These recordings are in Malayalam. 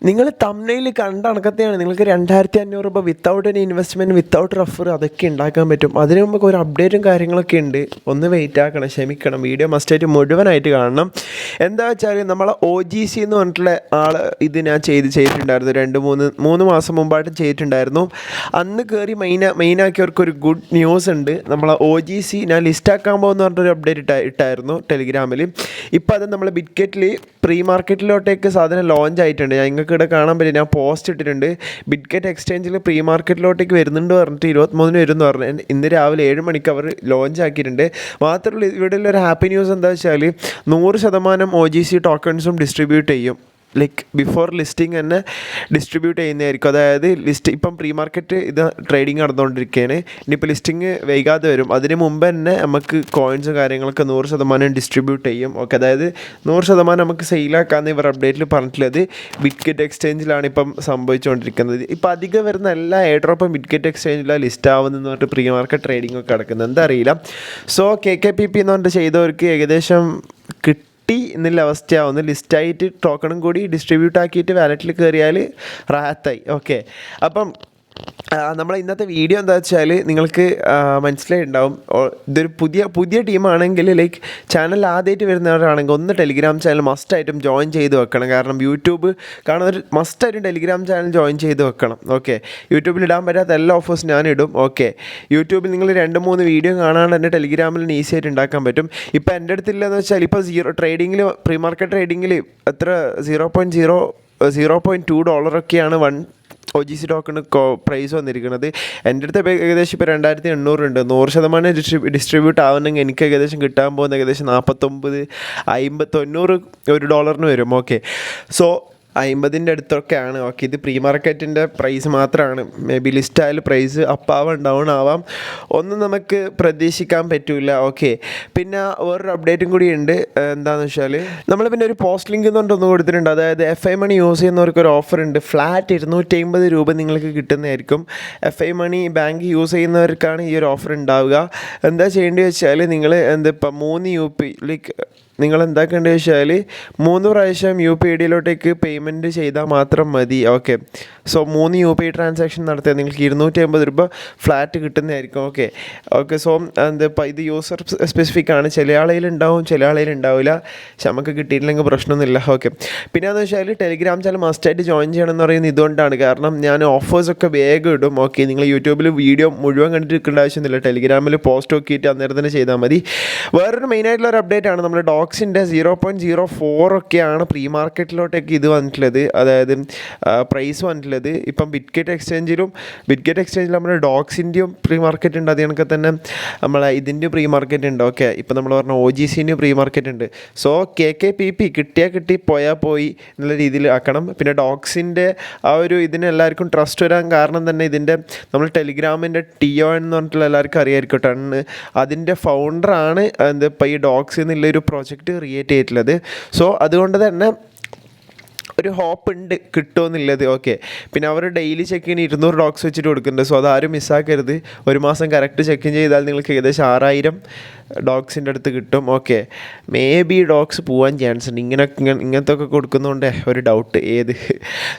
നിങ്ങൾ തംബ്നെയിൽ കണ്ട കണക്കത്തെയാണ് നിങ്ങൾക്ക് 2500 രൂപ without any investment without refer അതൊക്കെ ഉണ്ടാക്കാൻ പറ്റും. അതിന് മുമ്പ് ഒരു അപ്ഡേറ്റും കാര്യങ്ങളൊക്കെ ഉണ്ട്. ഒന്ന് വെയിറ്റ് ആക്കണം, ക്ഷമിക്കണം. വീഡിയോ മസ്റ്റായിട്ട് മുഴുവനായിട്ട് കാണണം. എന്താ വെച്ചാൽ നമ്മളെ OGC എന്ന് പറഞ്ഞിട്ടുള്ള ആൾ ഇത് ഞാൻ ചെയ്തിട്ടുണ്ടായിരുന്നു. മൂന്ന് മാസം മുമ്പായിട്ട് ചെയ്തിട്ടുണ്ടായിരുന്നു. അന്ന് കയറി മെയിനാക്കിയവർക്കൊരു ഗുഡ് ന്യൂസ് ഉണ്ട്. നമ്മളെ OGC ഞാൻ ലിസ്റ്റാക്കാൻ പോകുന്ന പറഞ്ഞിട്ടൊരു അപ്ഡേറ്റ് ഇട്ടായിരുന്നു ടെലിഗ്രാമിൽ. ഇപ്പോൾ അത് നമ്മൾ ബിറ്റ്ഗെറ്റിൽ പ്രീ മാർക്കറ്റിലോട്ടേക്ക് സാധനം ലോഞ്ച് ആയിട്ടുണ്ട്. നിങ്ങൾക്ക് ഇവിടെ കാണാൻ പറ്റും, ഞാൻ പോസ്റ്റ് ഇട്ടിട്ടുണ്ട്. ബിറ്റ്ഗെറ്റ് എക്സ്ചേഞ്ചിൽ പ്രീ മാർക്കറ്റിലോട്ടേക്ക് വരുന്നുണ്ട് പറഞ്ഞിട്ട് 23 വരുമെന്ന് പറഞ്ഞു. ഇന്ന് രാവിലെ 7 മണിക്ക് അവർ ലോഞ്ച് ആക്കിയിട്ടുണ്ട്. മാത്രമല്ല ഇവിടെയുള്ള ഒരു ഹാപ്പി ന്യൂസ് എന്താ വെച്ചാൽ 100% OGC ടോക്കൺസും ഡിസ്ട്രിബ്യൂട്ട് ചെയ്യും. ലൈക്ക് ബിഫോർ ലിസ്റ്റിംഗ് തന്നെ ഡിസ്ട്രിബ്യൂട്ട് ചെയ്യുന്നതായിരിക്കും. അതായത് ഇപ്പം പ്രീ മാർക്കറ്റ് ഇത് ട്രേഡിങ് നടന്നുകൊണ്ടിരിക്കുകയാണ്. ഇനിയിപ്പോൾ ലിസ്റ്റിംഗ് വൈകാതെ വരും. അതിന് മുമ്പ് തന്നെ നമുക്ക് കോയിൻസും കാര്യങ്ങളൊക്കെ 100% ഡിസ്ട്രിബ്യൂട്ട് ചെയ്യും. ഓക്കെ, അതായത് 100% നമുക്ക് സെയിലാക്കാമെന്ന് ഇവർ അപ്ഡേറ്റിൽ പറഞ്ഞിട്ടുള്ളത്. ബിറ്റ്ഗെറ്റ് എക്സ്ചേഞ്ചിലാണ് ഇപ്പം സംഭവിച്ചുകൊണ്ടിരിക്കുന്നത്. ഇപ്പോൾ അധികം വരുന്ന എല്ലാ എയർഡ്രോപ്പും ബിറ്റ്ഗെറ്റ് എക്സ്ചേഞ്ചിലാണ് ലിസ്റ്റ് ആവുന്നതെന്ന് പറഞ്ഞിട്ട് പ്രീ മാർക്കറ്റ് ട്രേഡിംഗ് ഒക്കെ നടക്കുന്നത്. എന്താ അറിയില്ല. സോ KKPP എന്ന് പറഞ്ഞിട്ട് ചെയ്തവർക്ക് ഏകദേശം എന്നുള്ള അവസ്ഥയാവുന്നു. ലിസ്റ്റായിട്ട് ടോക്കണും കൂടി ഡിസ്ട്രിബ്യൂട്ട് ആക്കിയിട്ട് വാലറ്റിൽ കയറിയാൽ റാഹത്തായി. ഓക്കെ, അപ്പം നമ്മളെ ഇന്നത്തെ വീഡിയോ എന്താ വെച്ചാൽ നിങ്ങൾക്ക് മനസ്സിലായിട്ടുണ്ടാവും. ഇതൊരു പുതിയ ടീമാണെങ്കിൽ ലൈക്ക് ചാനൽ ആദ്യമായിട്ട് വരുന്നവരാണെങ്കിൽ ഒന്ന് ടെലിഗ്രാം ചാനൽ മസ്റ്റായിട്ടും ജോയിൻ ചെയ്ത് വെക്കണം. കാരണം യൂട്യൂബ് കാണുന്നവർ മസ്റ്റായിട്ടും ടെലിഗ്രാം ചാനൽ ജോയിൻ ചെയ്ത് വെക്കണം. ഓക്കെ, യൂട്യൂബിൽ ഇടാൻ പറ്റാത്ത എല്ലാ ഓഫേഴ്സ് ഞാനിടും. ഓക്കെ, യൂട്യൂബിൽ നിങ്ങൾ 2-3 വീഡിയോ കാണാണ്ട് തന്നെ ടെലിഗ്രാമിൽ ഈസി ആയിട്ട് ഉണ്ടാക്കാൻ പറ്റും. ഇപ്പോൾ എൻ്റെ അടുത്തില്ലെന്ന് വെച്ചാൽ ഇപ്പോൾ ട്രേഡിങ്ങിൽ പ്രീ മാർക്കറ്റ് ട്രേഡിങ്ങിൽ എത്ര $0.2 OGC ടോക്കണ് പ്രൈസ് വന്നിരിക്കുന്നത്. എൻ്റെ അടുത്ത് ഏകദേശം ഇപ്പോൾ 2800 ഉണ്ട്. 100% ഡിസ്ട്രിബ്യൂട്ട് ആവുന്നെങ്കിൽ എനിക്ക് ഏകദേശം കിട്ടാൻ പോകുന്ന ഏകദേശം 49, 50, 90 $1 വരും. Okay, so 50 അടുത്തൊക്കെയാണ്. ഓക്കെ, ഇത് പ്രീ മാർക്കറ്റിൻ്റെ പ്രൈസ് മാത്രമാണ്. മേ ബി ലിസ്റ്റ് ആയാലും പ്രൈസ് അപ്പ് ആവാം ഡൗൺ ആവാം, ഒന്നും നമുക്ക് പ്രതീക്ഷിക്കാൻ പറ്റില്ല. ഓക്കെ, പിന്നെ വേറൊരു അപ്ഡേറ്റും കൂടി ഉണ്ട്. എന്താണെന്ന് വെച്ചാൽ നമ്മൾ പിന്നെ ഒരു പോസ്റ്റ് ലിങ്ക് എന്ന് പറഞ്ഞിട്ട് ഒന്ന് കൊടുത്തിട്ടുണ്ട്. അതായത് FI മണി യൂസ് ചെയ്യുന്നവർക്ക് ഒരു ഓഫർ ഉണ്ട്. ഫ്ലാറ്റ് 250 രൂപ നിങ്ങൾക്ക് കിട്ടുന്നതായിരിക്കും. FI മണി ബാങ്ക് യൂസ് ചെയ്യുന്നവർക്കാണ് ഈ ഒരു ഓഫർ ഉണ്ടാവുക. എന്താ ചെയ്യേണ്ടത് വെച്ചാൽ നിങ്ങൾ ഇപ്പം 3 UP ലൈക്ക് നിങ്ങൾ എന്താക്കേണ്ടത് വെച്ചാൽ 3 പ്രാവശ്യം UPIDയിലോട്ടേക്ക് പേയ്മെൻറ്റ് ചെയ്താൽ മാത്രം മതി. ഓക്കെ, സോ 3 UPI ട്രാൻസാക്ഷൻ നടത്തിയാൽ നിങ്ങൾക്ക് 250 രൂപ ഫ്ലാറ്റ് കിട്ടുന്നതായിരിക്കും. ഓക്കെ, സോ ഇത് യൂസർ സ്പെസിഫിക് ആണ്. ചില ആളയിലുണ്ടാവും, ചില ആളയിലുണ്ടാവില്ല. പക്ഷെ നമുക്ക് കിട്ടിയിട്ടില്ലെങ്കിൽ പ്രശ്നമൊന്നുമില്ല. ഓക്കെ, പിന്നെ എന്ന് വെച്ചാൽ ടെലിഗ്രാം ചാനൽ മസ്റ്റായിട്ട് ജോയിൻ ചെയ്യണമെന്ന് പറയുന്നത് ഇതുകൊണ്ടാണ്. കാരണം ഞാൻ ഓഫേഴ്സൊക്കെ വേഗം ഇടും. ഓക്കെ, നിങ്ങൾ യൂട്യൂബിൽ വീഡിയോ മുഴുവൻ കണ്ടിട്ട് നിൽക്കേണ്ട ആവശ്യമൊന്നുമില്ല. ടെലിഗ്രാമിൽ പോസ്റ്റ് നോക്കിയിട്ട് അന്നേരം തന്നെ ചെയ്താൽ മതി. വേറൊരു മെയിനായിട്ടുള്ള ഒരു അപ്ഡേറ്റ് ആണ്. നമ്മുടെ ഡോക്സിൻ്റെ 0.04 ഒക്കെയാണ് പ്രീ മാർക്കറ്റിലോട്ടേക്ക് ഇത് വന്നിട്ടുള്ളത്. അതായത് പ്രൈസ് വന്നിട്ടുള്ളത്. ഇപ്പം ബിറ്റ്ഗെറ്റ് എക്സ്ചേഞ്ചിൽ നമ്മുടെ ഡോക്സിൻ്റെയും പ്രീ മാർക്കറ്റ് ഉണ്ട്. അത് കണക്കെ തന്നെ നമ്മളെ ഇതിൻ്റെയും പ്രീ മാർക്കറ്റ് ഉണ്ട്. ഓക്കെ, ഇപ്പം നമ്മൾ പറഞ്ഞ OGCൻ്റെയും പ്രീ മാർക്കറ്റ് ഉണ്ട്. സോ KKPP കിട്ടി പോയാൽ പോയി എന്നുള്ള രീതിയിൽ ആക്കണം. പിന്നെ ഡോക്സിൻ്റെ ആ ഒരു ഇതിന് എല്ലാവർക്കും ട്രസ്റ്റ് വരാൻ കാരണം തന്നെ ഇതിൻ്റെ നമ്മൾ ടെലിഗ്രാമിൻ്റെ TO എന്ന് പറഞ്ഞിട്ടുള്ള എല്ലാവർക്കും അറിയാമായിരിക്കും. ടണ്ണ് അതിൻ്റെ ഫൗണ്ടറാണ് ഇപ്പോൾ ഈ ഡോക്സ് എന്നുള്ളൊരു പ്രോജക്റ്റ് ക്രിയേറ്റ് ചെയ്തിട്ടുള്ളത്. സോ അതുകൊണ്ട് തന്നെ ഒരു ഹോപ്പ് ഉണ്ട് കിട്ടുമെന്നുള്ളത്. ഓക്കെ, പിന്നെ അവർ ഡെയിലി ചെക്ക് ഇൻ 200 ഡോക്സ് വെച്ചിട്ട് കൊടുക്കുന്നുണ്ട്. സോ അതാരും മിസ്സാക്കരുത്. ഒരു മാസം കറക്റ്റ് ചെക്ക് ഇൻ ചെയ്താൽ നിങ്ങൾക്ക് ഏകദേശം 6000 ഡോഗ്സിൻ്റെ അടുത്ത് കിട്ടും. ഓക്കെ, മേ ബി ഡോഗ്സ് പോകാൻ ചാൻസ് ഉണ്ട്. ഇങ്ങനത്തെ ഒക്കെ കൊടുക്കുന്നതുകൊണ്ട് ഒരു ഡൗട്ട്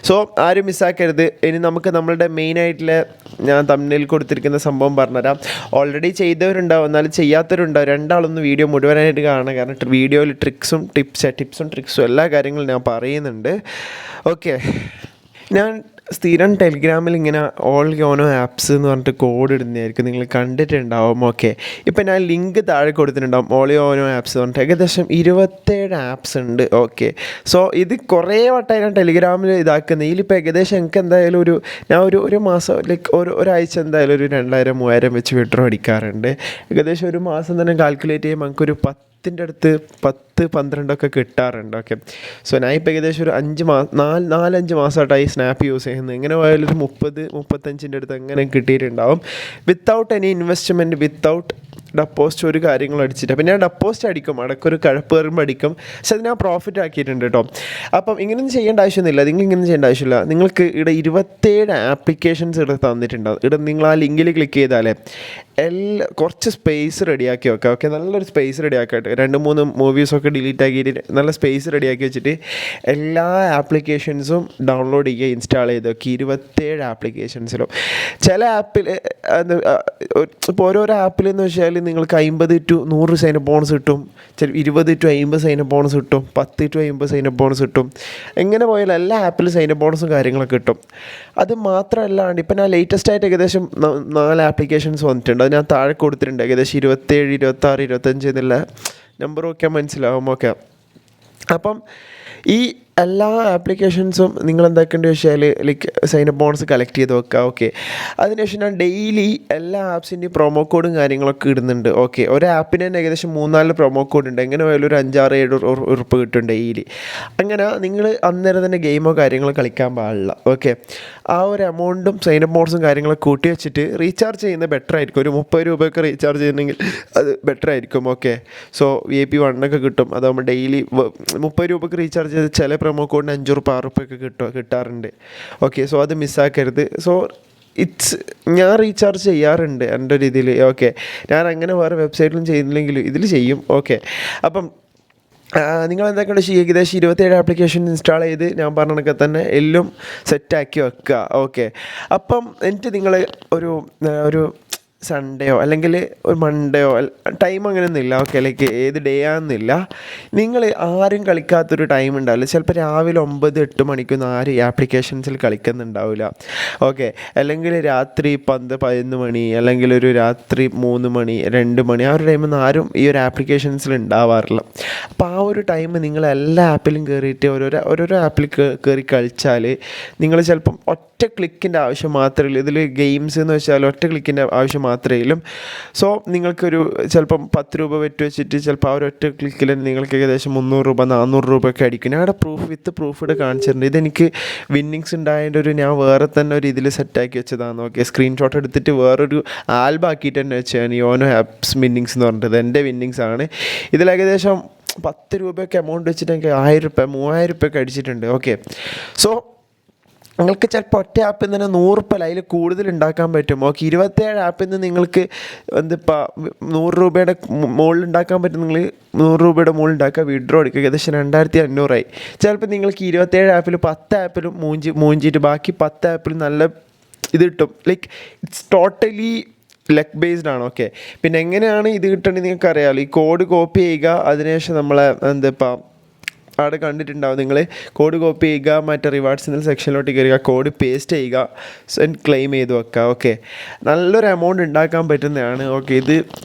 സോ ആരും മിസ്സാക്കരുത്. ഇനി നമുക്ക് നമ്മളുടെ മെയിനായിട്ടുള്ള ഞാൻ തംബ്നെയിൽ കൊടുത്തിരിക്കുന്ന സംഭവം പറഞ്ഞുതരാം. ഓൾറെഡി ചെയ്തവരുണ്ടാവും, എന്നാലും ചെയ്യാത്തവരുണ്ടാവും. രണ്ടാളൊന്ന് വീഡിയോ മുഴുവനായിട്ട് കാണാം. കാരണം വീഡിയോയിൽ ടിപ്സും ട്രിക്സും എല്ലാ കാര്യങ്ങളും ഞാൻ പറയുന്നുണ്ട്. ഓക്കെ, ഞാൻ സ്ഥിരം ടെലിഗ്രാമിൽ ഇങ്ങനെ ഓൾ യോനോ ആപ്സ് എന്ന് പറഞ്ഞിട്ട് കോഡ് ഇടുന്നതായിരിക്കും, നിങ്ങൾ കണ്ടിട്ടുണ്ടാവും. ഓക്കെ, ഇപ്പം ഞാൻ ലിങ്ക് താഴെ കൊടുത്തിട്ടുണ്ടാവും. ഓൾ യോനോ ആപ്സ് പറഞ്ഞിട്ട് ഏകദേശം 27 ആപ്സ് ഉണ്ട്. ഓക്കെ, സോ ഇത് കുറേ വട്ടമായി ഞാൻ ടെലിഗ്രാമിൽ ഇതാക്കുന്നത്. ഇതിലിപ്പോൾ ഏകദേശം എനിക്ക് എന്തായാലും ഞാൻ ഒരു മാസം ലൈക്ക് ഒരാഴ്ച എന്തായാലും ഒരു 2000-3000 വെച്ച് വിഡ്രോ അടിക്കാറുണ്ട്. ഏകദേശം ഒരു മാസം തന്നെ കാൽക്കുലേറ്റ് ചെയ്യുമ്പോൾ നമുക്കൊരു 10ൻ്റെ അടുത്ത് 10-12 കിട്ടാറുണ്ട്. ഓക്കെ, സോ ഞാൻ ഇപ്പോൾ ഏകദേശം ഒരു 4-5 മാസമായിട്ടായി സ്നാപ്പ് യൂസ് ചെയ്യുന്നത്. എങ്ങനെ പോയാലും ഒരു 30-35ൻ്റെ അടുത്ത് എങ്ങനെ കിട്ടിയിട്ടുണ്ടാവും. Without any investment, without deposit ഒരു കാര്യങ്ങളും അടിച്ചിട്ട്. അപ്പം ഞാൻ ഡെപ്പോസിറ്റ് അടിക്കും, അടക്കൊരു കഴപ്പ് കയറുമ്പോൾ അടിക്കും. പക്ഷെ അത് ഞാൻ പ്രോഫിറ്റ് ആക്കിയിട്ടുണ്ട് കേട്ടോ. അപ്പം ഇങ്ങനെയൊന്നും ചെയ്യേണ്ട ആവശ്യമൊന്നുമില്ല. ഇങ്ങനെ ചെയ്യേണ്ട ആവശ്യമില്ല. നിങ്ങൾക്ക് ഇവിടെ 27 ആപ്ലിക്കേഷൻസ് ഇവിടെ തന്നിട്ടുണ്ടാവും. ഇവിടെ നിങ്ങൾ ആ ലിങ്കിൽ ക്ലിക്ക് ചെയ്താലേ കുറച്ച് സ്പേസ് റെഡിയാക്കി വെക്കുക. ഓക്കെ, നല്ലൊരു സ്പേസ് റെഡിയാക്കിയിട്ട് 2-3 മൂവീസൊക്കെ ഡിലീറ്റ് ആക്കിയിട്ട് നല്ല സ്പേസ് റെഡിയാക്കി വെച്ചിട്ട് എല്ലാ ആപ്ലിക്കേഷൻസും ഡൗൺലോഡ് ചെയ്യുക, ഇൻസ്റ്റാൾ ചെയ്ത് വെക്കുക. 27 ആപ്ലിക്കേഷൻസിലും. ചില ആപ്പിൽ ഇപ്പോൾ ഓരോരോ ആപ്പിലെന്ന് വെച്ചാൽ നിങ്ങൾക്ക് 50 to 100 സൈനപ്പ് ബോണസ് കിട്ടും, 20 to 50 സൈനപ്പ് ബോണസ് കിട്ടും, 10 to 50 സൈനപ്പ് ബോണസ് കിട്ടും. എങ്ങനെ പോയാലും എല്ലാ ആപ്പിലും സൈനപ്പ് ബോണസും കാര്യങ്ങളൊക്കെ കിട്ടും. അത് മാത്രമല്ലാണ്ട് ഇപ്പം ഞാൻ ലേറ്റസ്റ്റ് ആയിട്ട് ഏകദേശം 4 ആപ്ലിക്കേഷൻസ് വന്നിട്ടുണ്ട്. അത് ഞാൻ താഴെ കൊടുത്തിട്ടുണ്ട്. ഏകദേശം 27, 26, 25 എന്നുള്ള നമ്പർ നോക്കിയാൽ മനസ്സിലാവും. ഓക്കെ, അപ്പം ഈ എല്ലാ ആപ്ലിക്കേഷൻസും നിങ്ങൾ എന്താക്കേണ്ടി വെച്ചാൽ ലൈക്ക് സൈനപ്പ് ബോണസ് കളക്ട് ചെയ്ത് വെക്കുക. ഓക്കെ, അതിനുശേഷം ഞാൻ ഡെയിലി എല്ലാ ആപ്സിൻ്റെയും പ്രൊമോ കോഡും കാര്യങ്ങളൊക്കെ ഇടുന്നുണ്ട്. ഓക്കെ, ഒരു ആപ്പിന് തന്നെ ഏകദേശം 3-4 പ്രൊമോ കോഡ് ഉണ്ട്. എങ്ങനെ പോയാലും ഒരു 5-6-7 ഉറുപ്പ് കിട്ടും ഡെയിലി. അങ്ങനെ നിങ്ങൾ അന്നേരം തന്നെ ഗെയിമോ കാര്യങ്ങളോ കളിക്കാൻ പാടില്ല. ഓക്കെ, ആ ഒരു എമൗണ്ടും സൈനപ്പ് ബോണസും കാര്യങ്ങളൊക്കെ കൂട്ടി വെച്ചിട്ട് റീചാർജ് ചെയ്യുന്നത് ബെറ്റർ ആയിരിക്കും. ഒരു 30 രൂപയൊക്കെ റീചാർജ് ചെയ്യുന്നെങ്കിൽ അത് ബെറ്റർ ആയിരിക്കും. ഓക്കെ, സോ VIP 1 ഒക്കെ കിട്ടും. അതാകുമ്പോൾ ഡെയിലി 30 രൂപയ്ക്ക് റീചാർജ് ചെയ്ത് ചില പ്രൊമോ കോഡിന് 5 രൂപ 6 രൂപയൊക്കെ കിട്ടാറുണ്ട്. ഓക്കെ, സോ അത് മിസ്സാക്കരുത്. സോ ഞാൻ റീചാർജ് ചെയ്യാറുണ്ട് എൻ്റെ ഒരു ഇതിൽ. ഓക്കെ, ഞാൻ അങ്ങനെ വേറെ വെബ്സൈറ്റിലും ചെയ്യുന്നില്ലെങ്കിലും ഇതിൽ ചെയ്യും. ഓക്കെ, അപ്പം നിങ്ങൾ എന്തൊക്കെയാണ് ഏകദേശം 27 ആപ്ലിക്കേഷൻ ഇൻസ്റ്റാൾ ചെയ്ത് ഞാൻ പറഞ്ഞ കണക്കെ തന്നെ എല്ലാം സെറ്റാക്കി വെക്കുക. ഓക്കെ, അപ്പം എന്നിട്ട് നിങ്ങൾ ഒരു സൺഡേയോ അല്ലെങ്കിൽ ഒരു മൺഡേയോ ടൈം അങ്ങനെയൊന്നുമില്ല. ഓക്കെ, ലൈക്ക് ഏത് ഡേ ആണെന്നില്ല. നിങ്ങൾ ആരും കളിക്കാത്തൊരു ടൈം ഉണ്ടാവില്ല. ചിലപ്പോൾ രാവിലെ 9-8 മണിക്കൊന്നും ആരും ഈ ആപ്ലിക്കേഷൻസിൽ കളിക്കുന്നുണ്ടാവില്ല. ഓക്കെ, അല്ലെങ്കിൽ രാത്രി 10-11 മണി, അല്ലെങ്കിൽ ഒരു രാത്രി 3 മണി 2 മണി, ആ ഒരു ടൈമൊന്നും ആരും ഈ ഒരു ആപ്ലിക്കേഷൻസിൽ ഉണ്ടാവാറില്ല. അപ്പോൾ ആ ഒരു ടൈം നിങ്ങൾ എല്ലാ ആപ്പിലും കയറിയിട്ട് ഓരോരോ ആപ്പിൽ കയറി കളിച്ചാൽ നിങ്ങൾ ചിലപ്പം ഒറ്റ ക്ലിക്കിൻ്റെ ആവശ്യം മാത്രമേ ഉള്ളൂ. ഇതിൽ ഗെയിംസ് എന്ന് വെച്ചാൽ ഒറ്റ ക്ലിക്കിൻ്റെ ആവശ്യം മാത്രമേ ഉള്ളൂ. സോ നിങ്ങൾക്കൊരു ചിലപ്പം 10 രൂപ വെറ്റ് വെച്ചിട്ട് ചിലപ്പോൾ ആ ഒരൊറ്റ ക്ലിക്കിൽ നിങ്ങൾക്ക് ഏകദേശം 300 രൂപ 400 രൂപയൊക്കെ അടിക്കും. ഞാൻ അവിടെ പ്രൂഫ് ഇവിടെ കാണിച്ചിട്ടുണ്ട്. ഇതെനിക്ക് വിന്നിങ്സ് ഉണ്ടായതിൻ്റെ ഞാൻ വേറെ തന്നെ ഒരു ഇതിൽ സെറ്റാക്കി വെച്ചതാണ്. ഓക്കെ, സ്ക്രീൻഷോട്ട് എടുത്തിട്ട് വേറൊരു ആൽബാക്കിയിട്ട് തന്നെ വെച്ചാൽ യോനോ ആപ്സ് വിന്നിങ്സ് എന്ന് പറഞ്ഞിട്ട് എൻ്റെ വിന്നിങ്സ് ആണ്. ഇതിൽ ഏകദേശം 10 രൂപയൊക്കെ എമൗണ്ട് വെച്ചിട്ട് എനിക്ക് 1000 രൂപ 3000 രൂപയൊക്കെ അടിച്ചിട്ടുണ്ട്. ഓക്കെ, സോ നിങ്ങൾക്ക് ചിലപ്പോൾ ഒറ്റ ആപ്പിൽ നിന്ന് തന്നെ 100 രൂപ അതിൽ കൂടുതൽ ഉണ്ടാക്കാൻ പറ്റും. ഓക്കെ, 27 ആപ്പിൽ നിന്ന് നിങ്ങൾക്ക് എന്തിപ്പോൾ 100 രൂപയുടെ മുകളിൽ ഉണ്ടാക്കാൻ പറ്റും. നിങ്ങൾ 100 രൂപയുടെ മുകളിൽ ഉണ്ടാക്കുക, വിഡ്രോ എടുക്കുക, ഏകദേശം 2500 ആയി. ചിലപ്പോൾ നിങ്ങൾക്ക് 27 ആപ്പിൽ 10 ആപ്പിലും മൂഞ്ചിയിട്ട് ബാക്കി 10 ആപ്പിലും നല്ല ഇത് കിട്ടും. Like it's totally leg based ആണ്. ഓക്കെ, പിന്നെ എങ്ങനെയാണ് ഇത് കിട്ടേണ്ടത് നിങ്ങൾക്ക് അറിയാമല്ലോ. ഈ കോഡ് കോപ്പി ചെയ്യുക, അതിനുശേഷം നമ്മളെ എന്തിപ്പോൾ അവിടെ കണ്ടിട്ടുണ്ടാവും. നിങ്ങൾ കോഡ് കോപ്പി ചെയ്യുക, മറ്റേ റിവാർഡ്സ് എന്ന സെക്ഷനിലോട്ട് കയറുക, കോഡ് പേസ്റ്റ് ചെയ്യുക, ക്ലെയിം ചെയ്ത് വെക്കുക. ഓക്കെ, നല്ലൊരു എമൗണ്ട് ഉണ്ടാക്കാൻ പറ്റുന്നതാണ്. ഓക്കെ,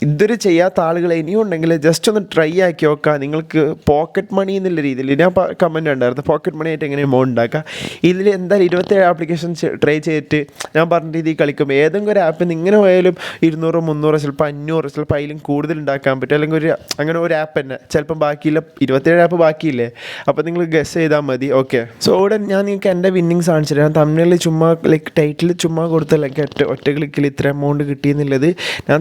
ഇതൊരു ചെയ്യാത്ത ആളുകൾ ഇനിയും ഉണ്ടെങ്കിൽ ജസ്റ്റ് ഒന്ന് ട്രൈ ആക്കി നോക്കുക. നിങ്ങൾക്ക് പോക്കറ്റ് മണി എന്നുള്ള രീതിയിൽ ഞാൻ കമൻറ്റ് ഉണ്ടായിരുന്നു, പോക്കറ്റ് മണി ആയിട്ട് എങ്ങനെ എമൗണ്ട് ഉണ്ടാക്കുക. ഇതിൽ എന്തായാലും 27 ആപ്ലിക്കേഷൻ ട്രൈ ചെയ്തിട്ട് ഞാൻ പറഞ്ഞ രീതിയിൽ കളിക്കുമ്പോൾ ഏതെങ്കിലും ഒരു ആപ്പിൽ നിന്ന് ഇങ്ങനെ പോയാലും 200, 300, ചിലപ്പോൾ 500, ചിലപ്പോൾ അതിലും കൂടുതൽ ഉണ്ടാക്കാൻ പറ്റും. അല്ലെങ്കിൽ അങ്ങനെ ഒരു ആപ്പ് തന്നെ ചിലപ്പം ബാക്കിയില്ല, 27 ആപ്പ് ബാക്കിയില്ലേ, അപ്പോൾ നിങ്ങൾ ഗസ് ചെയ്താൽ മതി. ഓക്കെ, സോ ഇവിടെ ഞാൻ നിങ്ങൾക്ക് എൻ്റെ വിന്നിങ്സ് കാണിച്ചിട്ട് ഞാൻ തമ്മിൽ ചുമ്മാ ലൈക്ക് ടൈറ്റിൽ ചുമ്മാ കൊടുത്തല്ല ഒറ്റ ക്ലിക്കിൽ ഇത്ര എമൗണ്ട് കിട്ടിയെന്നുള്ളത് ഞാൻ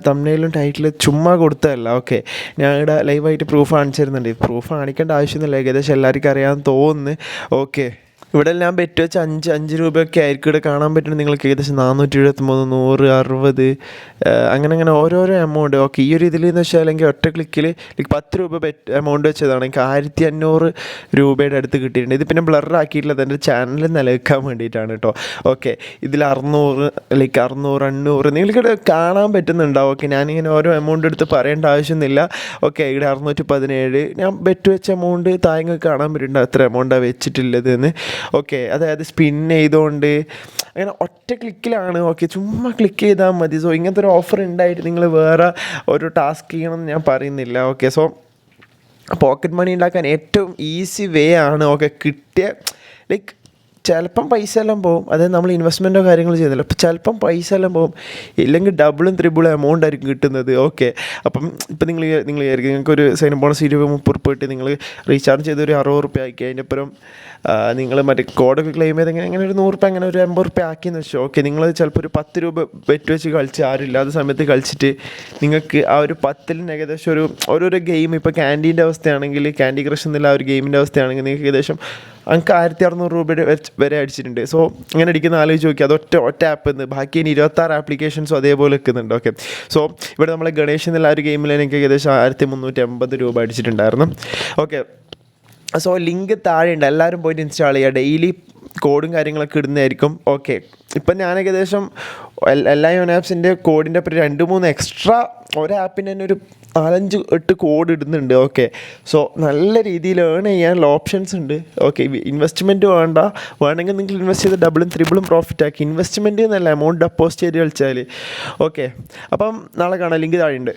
തമ്മിലും ടൈറ്റിൽ ചുമ്മാ കൊടുത്തതല്ല. ഓക്കെ, ഞാൻ ഇവിടെ ലൈവായിട്ട് പ്രൂഫ് കാണിച്ചിരുന്നുണ്ട്. പ്രൂഫ് കാണിക്കേണ്ട ആവശ്യമൊന്നുമില്ല, ഏകദേശം എല്ലാവർക്കും അറിയാമെന്ന് തോന്നുന്നു. ഓക്കെ, ഇവിടെ എല്ലാം ബെറ്റ് വെച്ച് 5 രൂപയൊക്കെ ആയിരിക്കും ഇവിടെ കാണാൻ പറ്റുന്നത്. നിങ്ങൾക്ക് ഏകദേശം 473, 100, 60 അങ്ങനെ ഓരോരോ എമൗണ്ട്. ഓക്കെ, ഈ ഒരു ഇതിൽ എന്ന് വെച്ചാൽ അല്ലെങ്കിൽ ഒറ്റ ക്ലിക്കിൽ 10 രൂപ എമൗണ്ട് വെച്ചതാണ് എനിക്ക് 1500 രൂപയുടെ അടുത്ത് കിട്ടിയിട്ടുണ്ട്. ഇത് പിന്നെ ബ്ലറാക്കിയിട്ടുള്ളത് എൻ്റെ ചാനൽ നിലനിൽക്കാൻ വേണ്ടിയിട്ടാണ് കേട്ടോ. ഓക്കെ, ഇതിൽ 600, 800 നിങ്ങൾക്ക് കാണാൻ പറ്റുന്നുണ്ടാവും. ഓക്കെ, ഞാനിങ്ങനെ ഓരോ എമൗണ്ട് എടുത്ത് പറയേണ്ട ആവശ്യമൊന്നുമില്ല. ഓക്കെ, ഇവിടെ 617 ഞാൻ ബെറ്റ് വെച്ച എമൗണ്ട് താഴെ കാണാൻ പറ്റുന്നുണ്ട് എത്ര എമൗണ്ടാണ് വെച്ചിട്ടുള്ളതെന്ന്. ഓക്കെ, അതായത് സ്പിൻ ചെയ്തുകൊണ്ട് അങ്ങനെ ഒറ്റ ക്ലിക്കിലാണ്. ഓക്കെ, ചുമ്മാ ക്ലിക്ക് ചെയ്താൽ മതി. സോ ഇങ്ങനത്തെ ഒരു ഓഫർ ഉണ്ടായിട്ട് നിങ്ങൾ വേറെ ഒരു ടാസ്ക് ചെയ്യണമെന്ന് ഞാൻ പറയുന്നില്ല. ഓക്കെ, സോ പോക്കറ്റ് മണി ഉണ്ടാക്കാൻ ഏറ്റവും ഈസി വേ ആണ്. ഓക്കെ, കിട്ടിയ ലൈക്ക് ചിലപ്പം പൈസ എല്ലാം പോകും, അതായത് നമ്മൾ ഇൻവെസ്റ്റ്മെൻറ്റോ കാര്യങ്ങൾ ചെയ്യുന്നില്ല. അപ്പോൾ ചിലപ്പം പൈസ എല്ലാം പോകും, ഇല്ലെങ്കിൽ ഡബിളും ത്രിബിളും എമൗണ്ട് ആയിരിക്കും കിട്ടുന്നത്. ഓക്കെ, അപ്പം ഇപ്പം നിങ്ങൾ വിചാരിക്കും നിങ്ങൾക്കൊരു സൈൻ ബോണസ് 20-30 രൂപ ഇട്ട് നിങ്ങൾ റീചാർജ് ചെയ്ത് ഒരു 60 രൂപ ആക്കി, അതിൻ്റെ അപ്പുറം നിങ്ങൾ മറ്റേ കോഡൊക്കെ ക്ലെയിം ചെയ്ത് അങ്ങനെ ഒരു 100 രൂപ അങ്ങനെ ഒരു 80 രൂപ ആക്കിയെന്ന് വെച്ചോ. ഓക്കെ, നിങ്ങൾ ചിലപ്പോൾ ഒരു 10 രൂപ ബെറ്റ് വെച്ച് കളിച്ച് ആരുമില്ലാത്ത സമയത്ത് കളിച്ചിട്ട് നിങ്ങൾക്ക് ആ ഒരു 10-ൽ ഏകദേശം ഓരോരോ ഗെയിം ഇപ്പോൾ ക്യാൻഡീൻ്റെ അവസ്ഥയാണെങ്കിൽ, ക്യാൻഡി ക്രഷ് എന്നുള്ള ആ ഒരു ഗെയിമിൻ്റെ അവസ്ഥയാണെങ്കിൽ നിങ്ങൾക്ക് ഏകദേശം എനിക്ക് 1600 രൂപ വരെ അടിച്ചിട്ടുണ്ട്. സോ അങ്ങനെ അടിക്കുന്ന ആലോചിച്ച് നോക്കി, അത് ഒറ്റ ആപ്പ് നിന്ന് ബാക്കി ഇനി 26 ആപ്ലിക്കേഷൻസും അതേപോലെ നിൽക്കുന്നുണ്ട്. ഓക്കെ, സോ ഇവിടെ നമ്മളെ ഗണേഷ് എന്നുള്ള ഒരു ഗെയിമിൽ എനിക്ക് ഏകദേശം 1350 രൂപ അടിച്ചിട്ടുണ്ടായിരുന്നു. ഓക്കെ, സോ ലിങ്ക് താഴെയുണ്ട്, എല്ലാവരും പോയിട്ട് ഇൻസ്റ്റാൾ ചെയ്യുക. ഡെയിലി കോഡും കാര്യങ്ങളൊക്കെ ഇടുന്നതായിരിക്കും. ഓക്കെ, ഇപ്പം ഞാൻ ഏകദേശം എല്ലാ ആപ്സിൻ്റെ കോഡിൻ്റെ ഒപ്പം 2-3 എക്സ്ട്രാ ഒരാപ്പിന് തന്നെ ഒരു 4-5-8 കോഡ് ഇടുന്നുണ്ട്. ഓക്കെ, സോ നല്ല രീതിയിൽ ഏൺ ചെയ്യാനുള്ള ഓപ്ഷൻസ് ഉണ്ട്. ഓക്കെ, ഇൻവെസ്റ്റ്മെൻറ്റ് വേണമെങ്കിൽ നിങ്ങൾ ഇൻവെസ്റ്റ് ചെയ്ത് ഡബിളും ത്രിബിളും പ്രോഫിറ്റ് ആക്കി. ഇൻവെസ്റ്റ്മെൻറ്റ് എന്നല്ല, എമൗണ്ട് ഡെപ്പോസിറ്റ് ചെയ്ത് കളിച്ചാൽ. ഓക്കെ, അപ്പം നാളെ കാണാം. ലിങ്ക് താഴെയുണ്ട്.